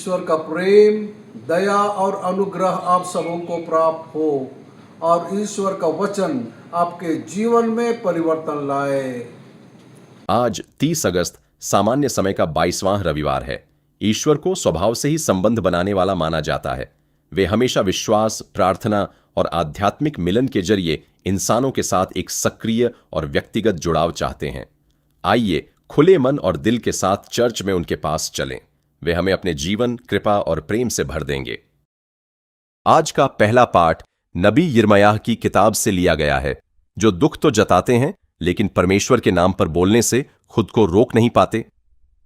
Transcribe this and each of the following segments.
ईश्वर का प्रेम, दया और अनुग्रह आप सबों को प्राप्त हो और ईश्वर का वचन आपके जीवन में परिवर्तन लाए। आज 30 अगस्त सामान्य समय का 22वां रविवार है। ईश्वर को स्वभाव से ही संबंध बनाने वाला माना जाता है। वे हमेशा विश्वास, प्रार्थना और आध्यात्मिक मिलन के जरिए इंसानों के साथ एक सक्रिय और व्यक्तिगत जुड़ाव चाहते हैं। आइए खुले मन और दिल के साथ चर्च में उनके पास चलें। वे हमें अपने जीवन, कृपा और प्रेम से भर देंगे। आज का पहला पाठ नबी यिर्मयाह की किताब से लिया गया है, जो दुख तो जताते हैं लेकिन परमेश्वर के नाम पर बोलने से खुद को रोक नहीं पाते।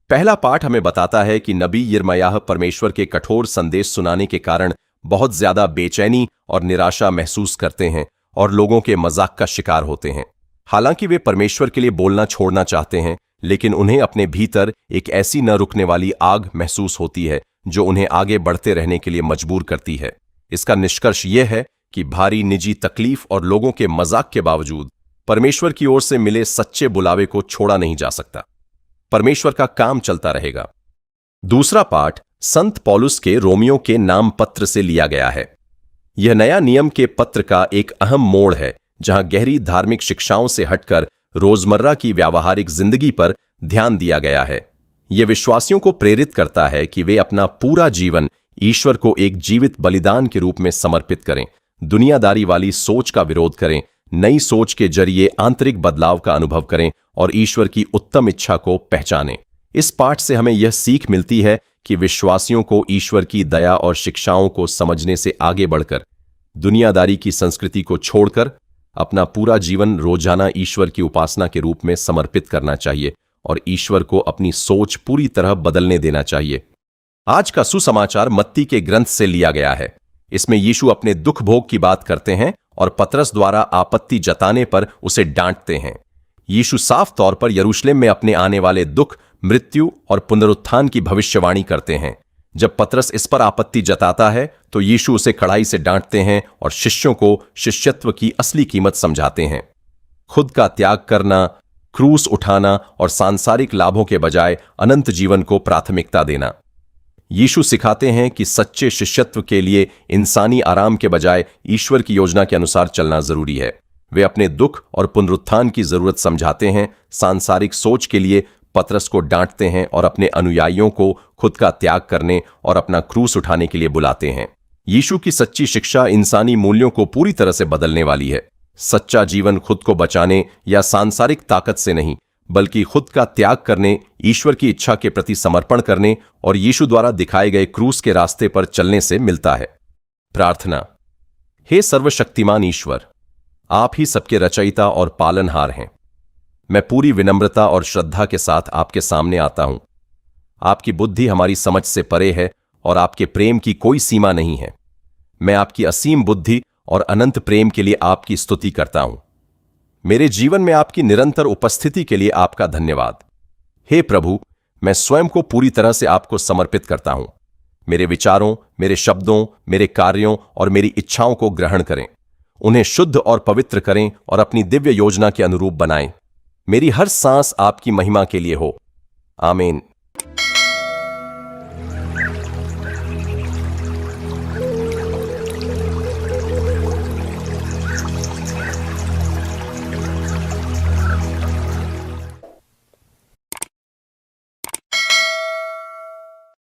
पहला पाठ हमें बताता है कि नबी यिर्मयाह परमेश्वर के कठोर संदेश सुनाने के कारण बहुत ज्यादा बेचैनी और निराशा महसूस करते हैं और लोगों के मजाक का शिकार होते हैं। हालांकि वे परमेश्वर के लिए बोलना छोड़ना चाहते हैं, लेकिन उन्हें अपने भीतर एक ऐसी न रुकने वाली आग महसूस होती है जो उन्हें आगे बढ़ते रहने के लिए मजबूर करती है। इसका निष्कर्ष यह है कि भारी निजी तकलीफ और लोगों के मजाक के बावजूद परमेश्वर की ओर से मिले सच्चे बुलावे को छोड़ा नहीं जा सकता। परमेश्वर का काम चलता रहेगा। दूसरा पाठ संत पौलुस के रोमियो के नाम पत्र से लिया गया है। यह नया नियम के पत्र का एक अहम मोड़ है, जहां गहरी धार्मिक शिक्षाओं से हटकर रोजमर्रा की व्यावहारिक जिंदगी पर ध्यान दिया गया है। यह विश्वासियों को प्रेरित करता है कि वे अपना पूरा जीवन ईश्वर को एक जीवित बलिदान के रूप में समर्पित करें, दुनियादारी वाली सोच का विरोध करें, नई सोच के जरिए आंतरिक बदलाव का अनुभव करें और ईश्वर की उत्तम इच्छा को पहचानें। इस पाठ से हमें यह सीख मिलती है कि विश्वासियों को ईश्वर की दया और शिक्षाओं को समझने से आगे बढ़कर दुनियादारी की संस्कृति को छोड़कर अपना पूरा जीवन रोजाना ईश्वर की उपासना के रूप में समर्पित करना चाहिए और ईश्वर को अपनी सोच पूरी तरह बदलने देना चाहिए। आज का सुसमाचार मत्ती के ग्रंथ से लिया गया है। इसमें यीशु अपने दुख भोग की बात करते हैं और पतरस द्वारा आपत्ति जताने पर उसे डांटते हैं। यीशु साफ तौर पर यरूशलेम में अपने आने वाले दुख, मृत्यु और पुनरुत्थान की भविष्यवाणी करते हैं। जब पतरस इस पर आपत्ति जताता है तो यीशु उसे कड़ाई से डांटते हैं और शिष्यों को शिष्यत्व की असली कीमत समझाते हैं। खुद का त्याग करना, क्रूस उठाना और सांसारिक लाभों के बजाय अनंत जीवन को प्राथमिकता देना। यीशु सिखाते हैं कि सच्चे शिष्यत्व के लिए इंसानी आराम के बजाय ईश्वर की योजना के अनुसार चलना जरूरी है। वे अपने दुख और पुनरुत्थान की जरूरत समझाते हैं, सांसारिक सोच के लिए पतरस को डांटते हैं और अपने अनुयायियों को खुद का त्याग करने और अपना क्रूस उठाने के लिए बुलाते हैं। यीशु की सच्ची शिक्षा इंसानी मूल्यों को पूरी तरह से बदलने वाली है। सच्चा जीवन खुद को बचाने या सांसारिक ताकत से नहीं, बल्कि खुद का त्याग करने, ईश्वर की इच्छा के प्रति समर्पण करने और यीशु द्वारा दिखाए गए क्रूस के रास्ते पर चलने से मिलता है। प्रार्थना। हे सर्वशक्तिमान ईश्वर, आप ही सबके रचयिता और पालनहार हैं। मैं पूरी विनम्रता और श्रद्धा के साथ आपके सामने आता हूं। आपकी बुद्धि हमारी समझ से परे है और आपके प्रेम की कोई सीमा नहीं है। मैं आपकी असीम बुद्धि और अनंत प्रेम के लिए आपकी स्तुति करता हूं। मेरे जीवन में आपकी निरंतर उपस्थिति के लिए आपका धन्यवाद। हे प्रभु, मैं स्वयं को पूरी तरह से आपको समर्पित करता हूं। मेरे विचारों, मेरे शब्दों, मेरे कार्यों और मेरी इच्छाओं को ग्रहण करें। उन्हें शुद्ध और पवित्र करें और अपनी दिव्य योजना के अनुरूप बनाएं। मेरी हर सांस आपकी महिमा के लिए हो। आमीन।